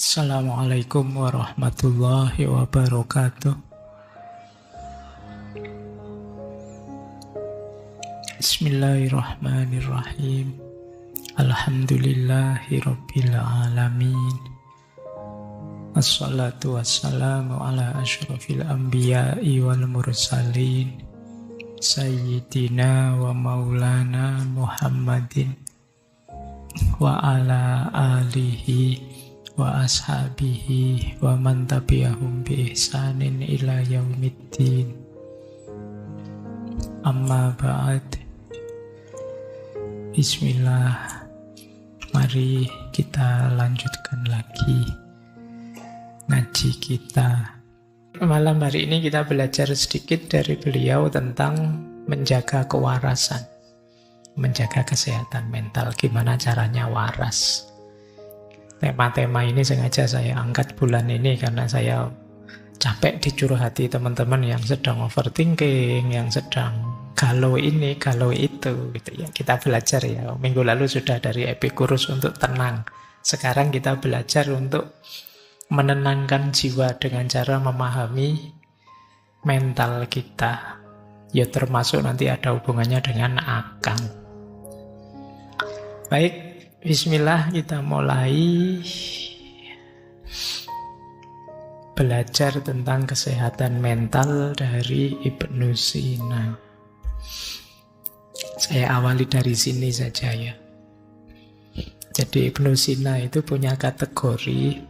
Assalamualaikum warahmatullahi wabarakatuh. Bismillahirrahmanirrahim. Alhamdulillahi rabbil alamin. Assalatu wassalamu ala asyrafil anbiya'i wal mursalin, Sayyidina wa maulana Muhammadin wa ala alihi wa ashabihi wa man tabi'ahum bi ihsanin ila yaumiddin. Amma ba'd. Bismillah. Mari kita lanjutkan lagi ngaji kita. Malam hari ini kita belajar sedikit dari beliau tentang menjaga kewarasan, menjaga kesehatan mental. Gimana caranya waras? Tema-tema ini sengaja saya angkat bulan ini karena saya capek dicurhati teman-teman yang sedang overthinking, yang sedang galau ini, galau itu gitu ya. Kita belajar ya. Minggu lalu sudah dari Epicurus untuk tenang. Sekarang kita belajar untuk menenangkan jiwa dengan cara memahami mental kita. Ya termasuk nanti ada hubungannya dengan akal. Baik. Bismillah, kita mulai belajar tentang kesehatan mental dari Ibnu Sina. Saya awali dari sini saja ya. Jadi Ibnu Sina itu punya kategori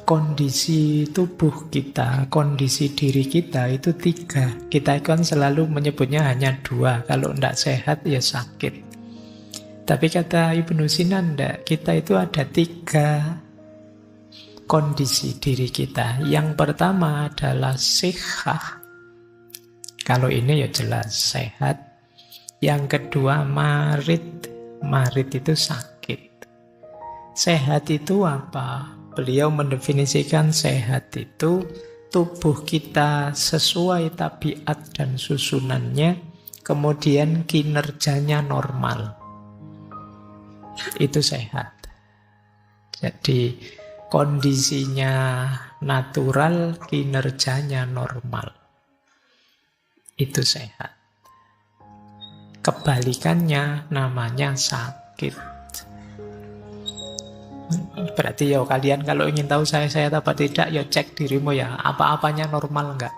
kondisi tubuh kita, kondisi diri kita itu 3. Kita kan selalu menyebutnya hanya 2. Kalau tidak sehat ya sakit. Tapi kata Ibnu Sina enggak, kita itu ada 3 kondisi diri kita. Yang pertama adalah sihah. Kalau ini ya jelas sehat. Yang kedua marid. Marid itu sakit. Sehat itu apa? Beliau mendefinisikan sehat itu tubuh kita sesuai tabiat dan susunannya, kemudian kinerjanya normal. Itu sehat. Jadi kondisinya natural, kinerjanya normal. Itu sehat. Kebalikannya namanya sakit. Berarti ya kalian kalau ingin tahu saya sehat apa tidak, ya cek dirimu ya. Apa-apanya normal enggak?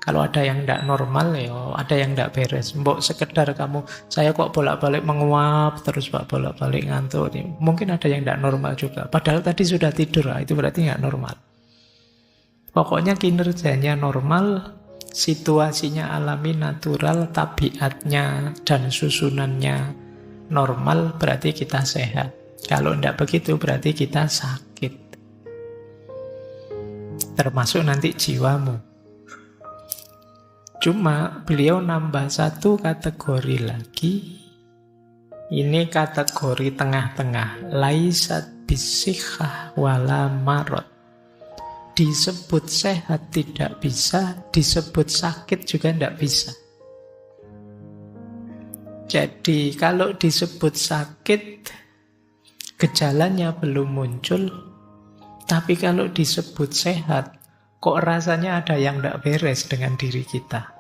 Kalau ada yang tidak normal, ya ada yang tidak beres. Mbok sekedar kamu, saya kok bolak-balik menguap, terus bolak-balik ngantuk. Mungkin ada yang tidak normal juga. Padahal tadi sudah tidur, itu berarti nggak normal. Pokoknya kinerjanya normal, situasinya alami, natural, tabiatnya dan susunannya normal, berarti kita sehat. Kalau tidak begitu, berarti kita sakit. Termasuk nanti jiwamu. Cuma beliau nambah 1 kategori lagi. Ini kategori tengah-tengah. Laisat bisihah wala marot. Disebut sehat tidak bisa, disebut sakit juga tidak bisa. Jadi kalau disebut sakit, gejalanya belum muncul. Tapi kalau disebut sehat, kok rasanya ada yang tidak beres dengan diri kita.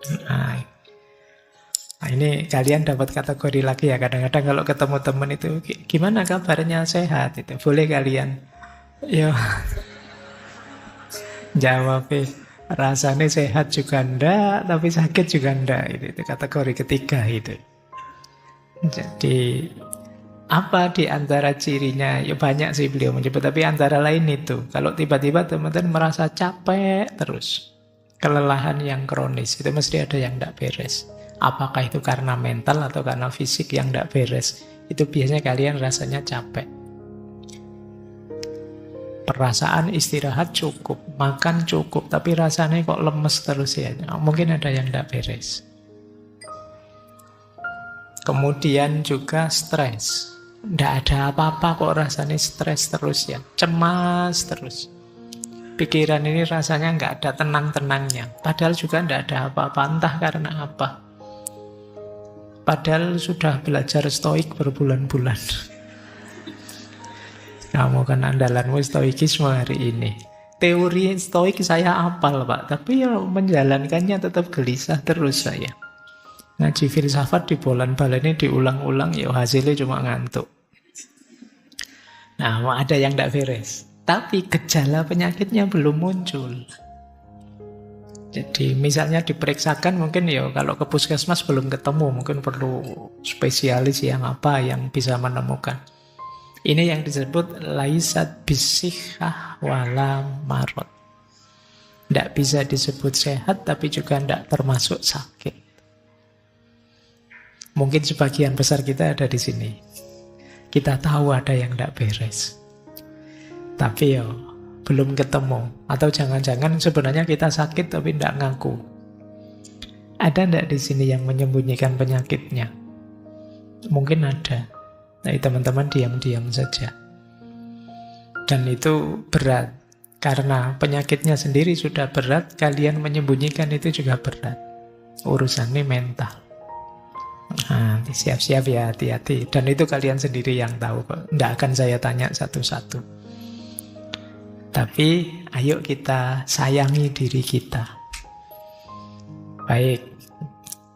Nah, ini kalian dapat kategori lagi ya. Kadang-kadang kalau ketemu teman itu, gimana kabarnya, sehat? Itu boleh kalian ya jawab, rasanya sehat juga enggak, tapi sakit juga enggak. Itu kategori ketiga itu. Jadi apa di antara cirinya? Ya banyak sih beliau menyebut, tapi antara lain itu. Kalau tiba-tiba teman-teman merasa capek terus, kelelahan yang kronis, itu mesti ada yang tidak beres. Apakah itu karena mental atau karena fisik yang tidak beres? Itu biasanya kalian rasanya capek. Perasaan istirahat cukup, makan cukup, tapi rasanya kok lemes terus ya. Mungkin ada yang tidak beres. Kemudian juga stres. Tidak ada apa-apa kok rasanya stres terus ya. Cemas terus. Pikiran ini rasanya nggak ada tenang-tenangnya. Padahal juga nggak ada apa-apa, entah karena apa. Padahal sudah belajar stoik berbulan-bulan. Kamu kan andalanmu stoikisme hari ini. Teori stoik saya hafal, Pak. Tapi ya menjalankannya tetap gelisah terus saya. Ngaji filsafat di bolan-balani diulang-ulang, ya hasilnya cuma ngantuk. Nah, ada yang tidak beres. Tapi gejala penyakitnya belum muncul. Jadi misalnya diperiksakan mungkin ya kalau ke puskesmas belum ketemu, mungkin perlu spesialis yang apa yang bisa menemukan. Ini yang disebut laisat bisihah wala marot. Tidak bisa disebut sehat tapi juga tidak termasuk sakit. Mungkin sebagian besar kita ada di sini. Kita tahu ada yang tidak beres. Tapi ya belum ketemu. Atau jangan-jangan sebenarnya kita sakit tapi tidak ngaku. Ada tidak di sini yang menyembunyikan penyakitnya? Mungkin ada. Nah, teman-teman diam-diam saja. Dan itu berat. Karena penyakitnya sendiri sudah berat, kalian menyembunyikan itu juga berat. Urusannya mental. Nah, siap-siap ya, hati-hati. Dan itu kalian sendiri yang tahu kok. Tidak akan saya tanya satu-satu. Tapi ayo kita sayangi diri kita. Baik.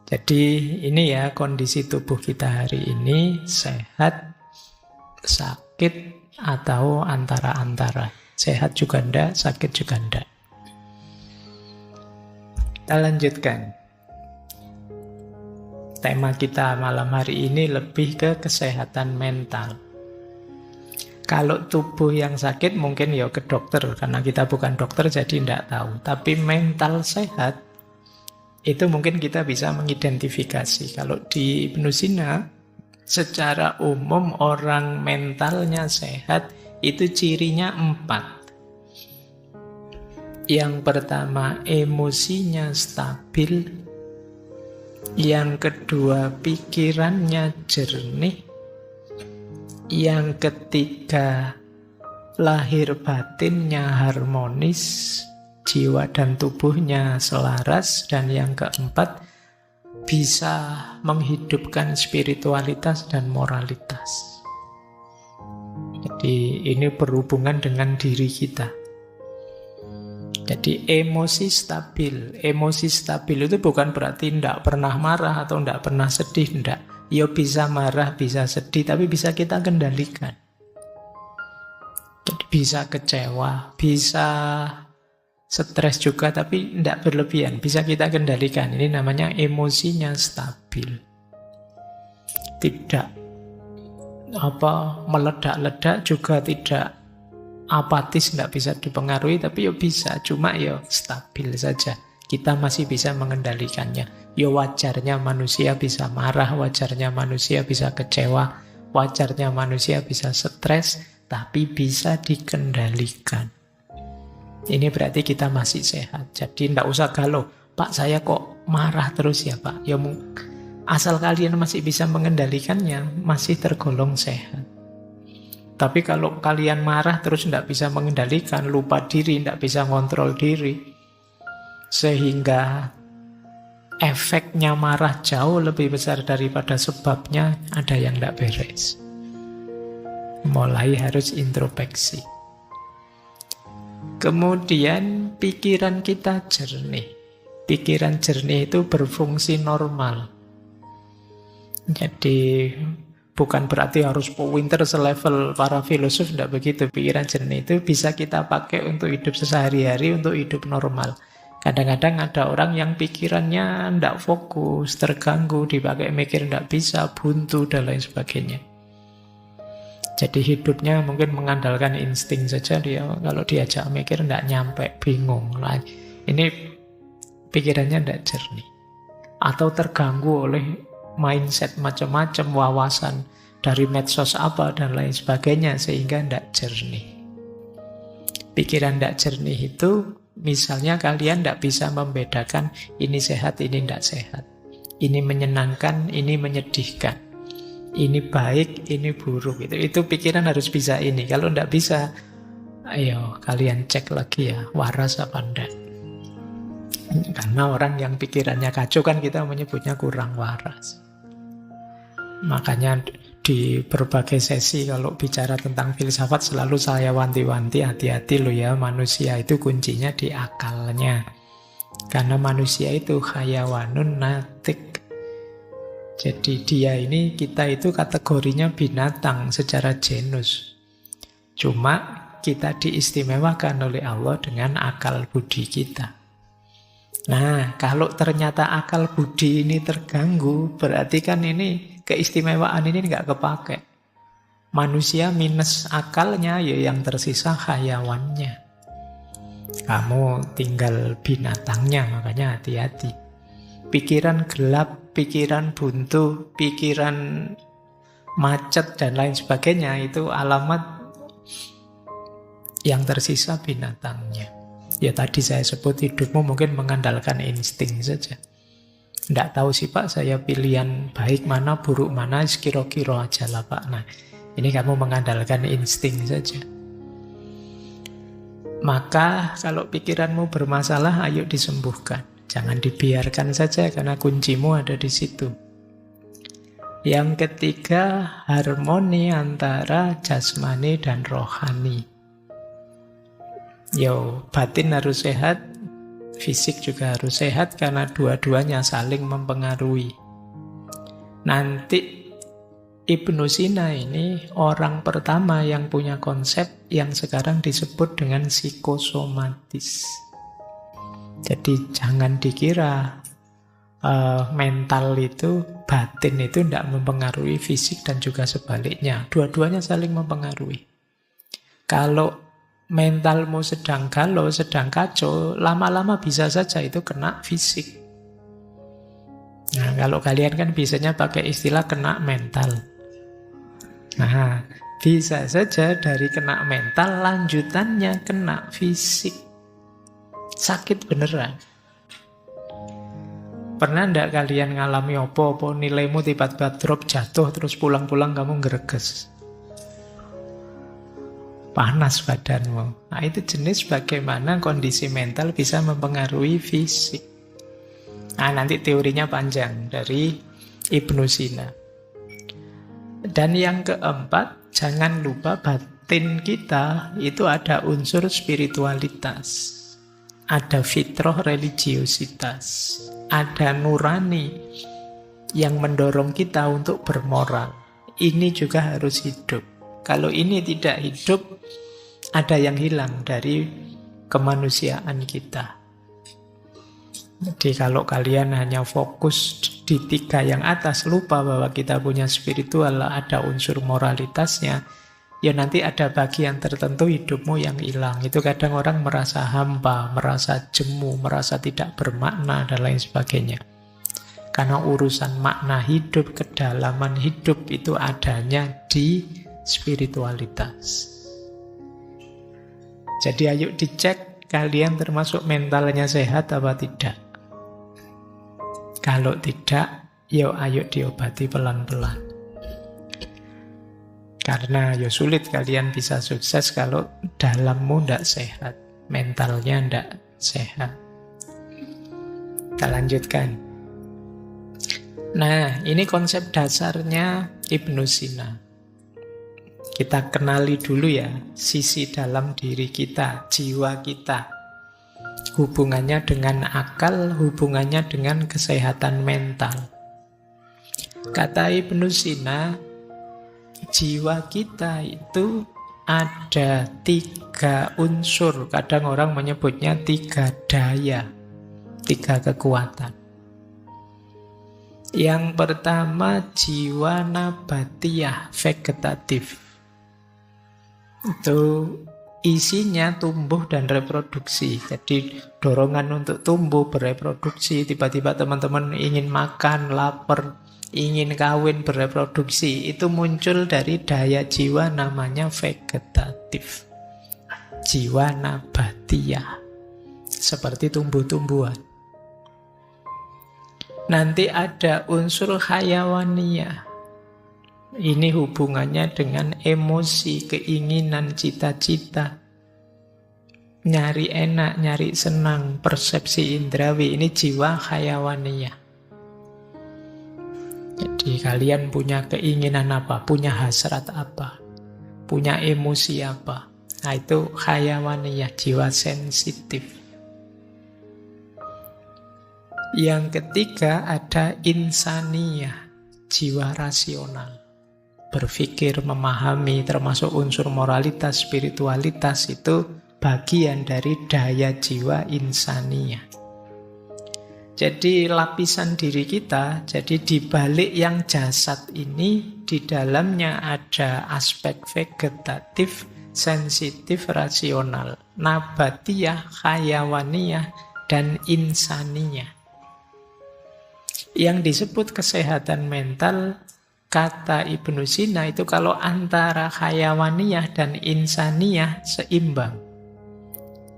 Jadi ini ya kondisi tubuh kita hari ini, sehat, sakit, atau antara-antara. Sehat juga enggak, sakit juga enggak. Kita lanjutkan. Tema kita malam hari ini lebih ke kesehatan mental. Kalau tubuh yang sakit mungkin ya ke dokter, karena kita bukan dokter jadi tidak tahu. Tapi mental sehat, itu mungkin kita bisa mengidentifikasi. Kalau di Ibnu Sina, secara umum orang mentalnya sehat, itu cirinya 4. Yang pertama, emosinya stabil. Yang kedua, pikirannya jernih. Yang ketiga, lahir batinnya harmonis. Jiwa dan tubuhnya selaras. Dan yang keempat, bisa menghidupkan spiritualitas dan moralitas. Jadi ini berhubungan dengan diri kita. Jadi emosi stabil. Emosi stabil itu bukan berarti tidak pernah marah atau tidak pernah sedih, tidak. Ya bisa marah, bisa sedih, tapi bisa kita kendalikan. Jadi bisa kecewa, bisa stres juga, tapi tidak berlebihan. Bisa kita kendalikan. Ini namanya emosinya stabil. Tidak meledak-ledak, juga tidak apatis, tidak bisa dipengaruhi, tapi ya bisa. Cuma ya stabil saja. Kita masih bisa mengendalikannya. Ya wajarnya manusia bisa marah, wajarnya manusia bisa kecewa, wajarnya manusia bisa stres, tapi bisa dikendalikan. Ini berarti kita masih sehat. Jadi tidak usah galau. Pak, saya kok marah terus ya Pak? Ya asal kalian masih bisa mengendalikannya, masih tergolong sehat. Tapi kalau kalian marah terus tidak bisa mengendalikan, lupa diri, tidak bisa ngontrol diri, sehingga efeknya marah jauh lebih besar daripada sebabnya, ada yang tidak beres. Mulai harus introspeksi. Kemudian pikiran kita jernih. Pikiran jernih itu berfungsi normal. Jadi bukan berarti harus pinter selevel para filosof, tidak begitu. Pikiran jernih itu bisa kita pakai untuk hidup sehari-hari, untuk hidup normal. Kadang-kadang ada orang yang pikirannya tidak fokus, terganggu, dipakai mikir tidak bisa, buntu, dan lain sebagainya. Jadi hidupnya mungkin mengandalkan insting saja, dia kalau diajak mikir tidak nyampe, bingung. Nah, ini pikirannya tidak jernih. Atau terganggu oleh mindset macam-macam, wawasan dari medsos apa dan lain sebagainya, sehingga tidak jernih. Pikiran tidak jernih itu, misalnya kalian tidak bisa membedakan ini sehat, ini tidak sehat. Ini menyenangkan, ini menyedihkan. Ini baik, ini buruk. Itu pikiran harus bisa ini. Kalau tidak bisa, ayo kalian cek lagi ya, waras apa enggak. Karena orang yang pikirannya kacau kan kita menyebutnya kurang waras. Makanya Di berbagai sesi kalau bicara tentang filsafat selalu saya wanti-wanti, hati-hati loh ya, manusia itu kuncinya di akalnya. Karena manusia itu hayawanun natik. Jadi kita itu kategorinya binatang secara genus. Cuma kita diistimewakan oleh Allah dengan akal budi kita. Nah, kalau ternyata akal budi ini terganggu, berarti kan ini keistimewaan ini nggak kepake. Manusia minus akalnya, ya yang tersisa hayawannya. Kamu tinggal binatangnya, makanya hati-hati. Pikiran gelap, pikiran buntu, pikiran macet, dan lain sebagainya, itu alamat yang tersisa binatangnya. Ya tadi saya sebut hidupmu mungkin mengandalkan insting saja. Nggak tahu sih Pak, saya pilihan baik mana, buruk mana, kira-kira aja lah Pak. Nah, ini kamu mengandalkan insting saja. Maka kalau pikiranmu bermasalah, ayo disembuhkan. Jangan dibiarkan saja karena kuncimu ada di situ. Yang ketiga, harmoni antara jasmani dan rohani. Batin harus sehat, fisik juga harus sehat karena dua-duanya saling mempengaruhi. Nanti Ibnu Sina ini orang pertama yang punya konsep yang sekarang disebut dengan psikosomatis. Jadi jangan dikira mental itu, batin itu tidak mempengaruhi fisik dan juga sebaliknya. Dua-duanya saling mempengaruhi. Kalau mentalmu sedang galau, sedang kacau, lama-lama bisa saja itu kena fisik. Nah, kalau kalian kan biasanya pakai istilah kena mental. Nah, bisa saja dari kena mental, lanjutannya kena fisik. Sakit beneran. Pernah enggak kalian ngalami apa-apa, nilaimu tiba-tiba drop, jatuh, terus pulang-pulang kamu ngereges? Panas badanmu. Nah, itu jenis bagaimana kondisi mental bisa mempengaruhi fisik. Nah, nanti teorinya panjang dari Ibnu Sina. Dan yang keempat, jangan lupa batin kita itu ada unsur spiritualitas. Ada fitrah religiositas. Ada nurani yang mendorong kita untuk bermoral. Ini juga harus hidup. Kalau ini tidak hidup, ada yang hilang dari kemanusiaan kita. Jadi kalau kalian hanya fokus di 3 yang atas, lupa bahwa kita punya spiritual, ada unsur moralitasnya, ya nanti ada bagian tertentu hidupmu yang hilang. Itu kadang orang merasa hampa, merasa jemu, merasa tidak bermakna, dan lain sebagainya. Karena urusan makna hidup, kedalaman hidup itu adanya di spiritualitas. Jadi ayo dicek kalian termasuk mentalnya sehat apa tidak. Kalau tidak, ayo diobati pelan-pelan. Karena sulit kalian bisa sukses kalau dalammu tidak sehat, mentalnya tidak sehat. Kita lanjutkan. Nah, ini konsep dasarnya Ibnu Sina. Kita kenali dulu ya, sisi dalam diri kita, jiwa kita. Hubungannya dengan akal, hubungannya dengan kesehatan mental. Kata Ibnu Sina, jiwa kita itu ada 3 unsur. Kadang orang menyebutnya 3 daya, 3 kekuatan. Yang pertama, jiwa nabatiyah, vegetatif. Itu isinya tumbuh dan reproduksi. Jadi dorongan untuk tumbuh, bereproduksi. Tiba-tiba teman-teman ingin makan, lapar, ingin kawin, bereproduksi. Itu muncul dari daya jiwa namanya vegetatif. Jiwa nabatiyah. Seperti tumbuh-tumbuhan. Nanti ada unsur hayawaniyah. Ini hubungannya dengan emosi, keinginan, cita-cita. Nyari enak, nyari senang, persepsi indrawi. Ini jiwa hayawaniyah. Jadi Jadi kalian punya keinginan apa, punya hasrat apa, punya emosi apa. Nah itu hayawaniyah, jiwa sensitif. Yang ketiga ada insaniyah, jiwa rasional. Berpikir, memahami, termasuk unsur moralitas, spiritualitas itu bagian dari daya jiwa insaniyah. Jadi lapisan diri kita, jadi di balik yang jasad ini, di dalamnya ada aspek vegetatif, sensitif, rasional, nabatiyah, hayawaniyah, dan insaniyah. Yang disebut kesehatan mental, kata Ibnu Sina itu kalau antara hayawaniyah dan insaniyah seimbang.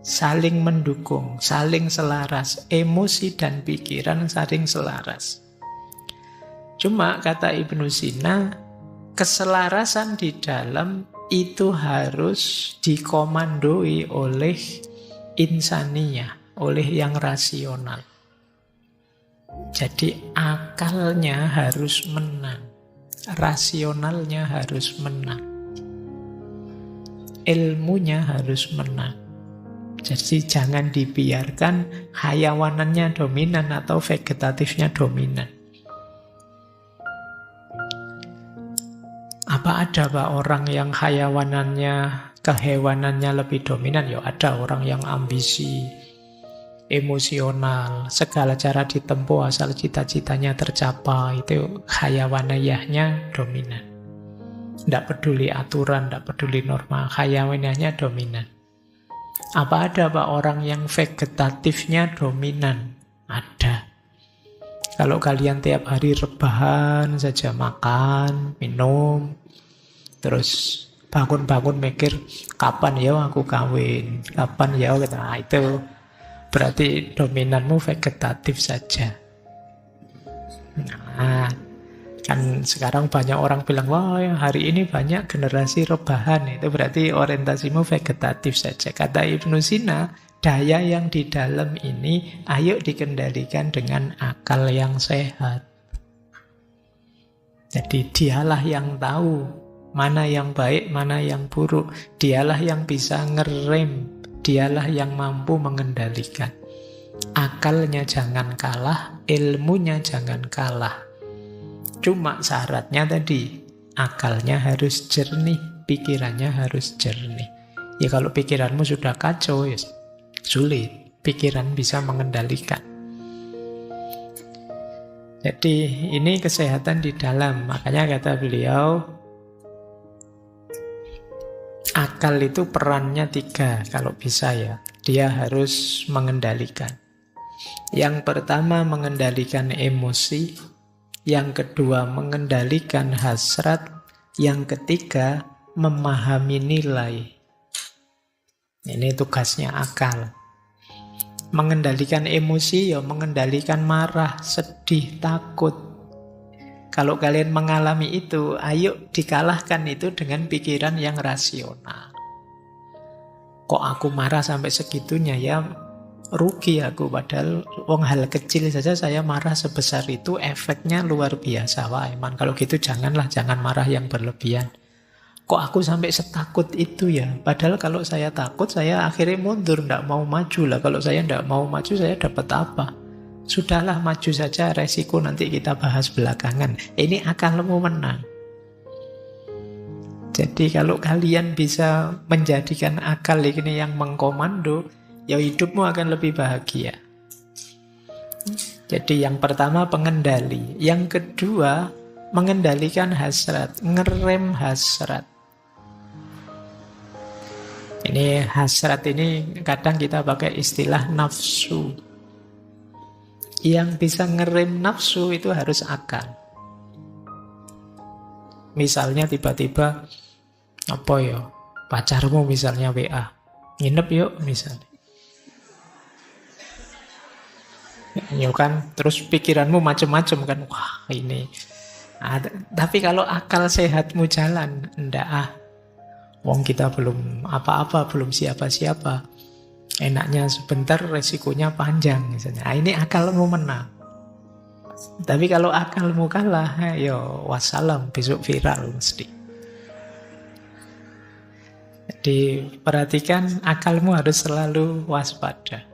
Saling mendukung, saling selaras, emosi dan pikiran saling selaras. Cuma kata Ibnu Sina, keselarasan di dalam itu harus dikomandoi oleh insaniyah, oleh yang rasional. Jadi akalnya harus menang, rasionalnya harus menang, ilmunya harus menang. Jadi jangan dibiarkan hayawanannya dominan atau vegetatifnya dominan. Apa ada Pak orang yang hayawanannya, kehewanannya lebih dominan? Ya ada orang yang ambisi, emosional, segala cara ditempuh asal cita-citanya tercapai, itu hayawaniyahnya dominan. Tidak peduli aturan, tidak peduli norma, hayawaniyahnya dominan. Apa ada Pak orang yang vegetatifnya dominan? Ada. Kalau kalian tiap hari rebahan saja, makan, minum, terus bangun-bangun mikir, kapan ya aku kawin, kapan ya aku... Nah, itu berarti dominanmu vegetatif saja. Nah, kan sekarang banyak orang bilang, wah hari ini banyak generasi rebahan. Itu berarti orientasimu vegetatif saja. Kata Ibnu Sina, daya yang di dalam ini ayo dikendalikan dengan akal yang sehat. Jadi dialah yang tahu mana yang baik, mana yang buruk. Dialah yang bisa ngerem, dialah yang mampu mengendalikan. Akalnya jangan kalah, ilmunya jangan kalah. Cuma syaratnya tadi, akalnya harus jernih, pikirannya harus jernih. Ya kalau pikiranmu sudah kacau, ya sulit. Pikiran bisa mengendalikan. Jadi ini kesehatan di dalam. Makanya kata beliau, akal itu perannya 3 kalau bisa ya. Dia harus mengendalikan. Yang pertama mengendalikan emosi. Yang kedua, mengendalikan hasrat. Yang ketiga, memahami nilai. Ini tugasnya akal. Mengendalikan emosi, ya mengendalikan marah, sedih, takut. Kalau kalian mengalami itu, ayo dikalahkan itu dengan pikiran yang rasional. Kok aku marah sampai segitunya ya? Rugi aku, padahal hal kecil saja saya marah sebesar itu, efeknya luar biasa. Wah Iman, kalau gitu jangan marah yang berlebihan. Kok aku sampai setakut itu ya? Padahal kalau saya takut, saya akhirnya mundur, tidak mau maju lah. Kalau saya tidak mau maju, saya dapat apa? Sudahlah, maju saja, resiko nanti kita bahas belakangan. Ini akalmu menang. Jadi kalau kalian bisa menjadikan akal ini yang mengkomando, ya hidupmu akan lebih bahagia. Jadi yang pertama pengendali. Yang kedua mengendalikan hasrat, ngerem hasrat. Ini hasrat ini kadang kita pakai istilah nafsu. Yang bisa ngerem nafsu itu harus akal. Misalnya tiba-tiba apa ya, pacarmu misalnya WA, nginep yuk misalnya. Ya kan, terus pikiranmu macam-macam kan, wah ini. Nah, tapi kalau akal sehatmu jalan, enggak wong kita belum apa-apa, belum siapa-siapa. Enaknya sebentar, resikonya panjang misalnya. Nah, ini akalmu menang. Tapi kalau akalmu kalah, yo wassalam, besok viral mesti. Jadi perhatikan akalmu harus selalu waspada.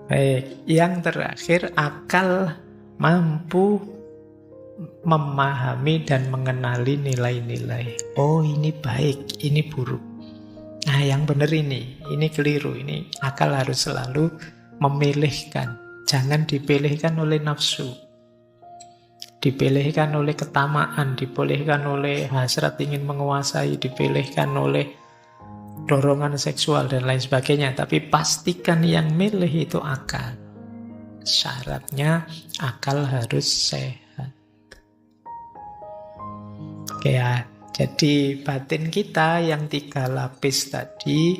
Baik, yang terakhir, akal mampu memahami dan mengenali nilai-nilai. Oh, ini baik, ini buruk. Nah, yang benar ini keliru. Ini akal harus selalu memilihkan. Jangan dipilihkan oleh nafsu. Dipilihkan oleh ketamaan, dipilihkan oleh hasrat ingin menguasai, dipilihkan oleh dorongan seksual dan lain sebagainya. Tapi pastikan yang milih itu akal. Syaratnya akal harus sehat. Oke ya, jadi batin kita yang 3 lapis tadi,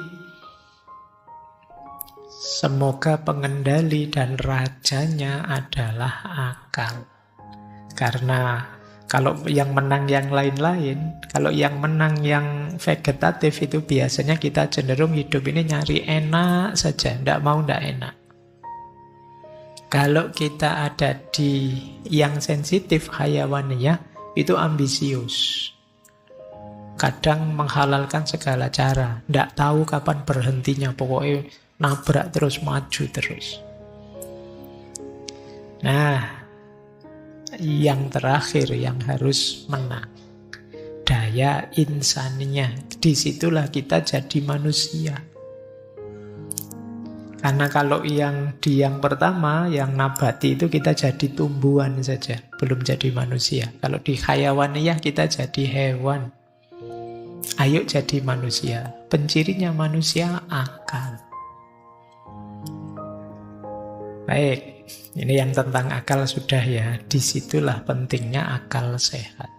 semoga pengendali dan rajanya adalah akal. Karena kalau yang menang yang lain-lain, kalau yang menang yang vegetatif itu biasanya kita cenderung hidup ini nyari enak saja, ndak enak. Kalau kita ada di yang sensitif hayawaniyah, itu ambisius. Kadang menghalalkan segala cara, ndak tahu kapan berhentinya, pokoknya nabrak terus, maju terus. Nah, yang terakhir yang harus menang, daya insaniyah. Disitulah kita jadi manusia. Karena kalau yang di yang pertama, yang nabati itu kita jadi tumbuhan saja, belum jadi manusia. Kalau di hayawaniyah kita jadi hewan. Ayo jadi manusia. Pencirinya manusia akal. Baik, ini yang tentang akal sudah ya. Disitulah pentingnya akal sehat.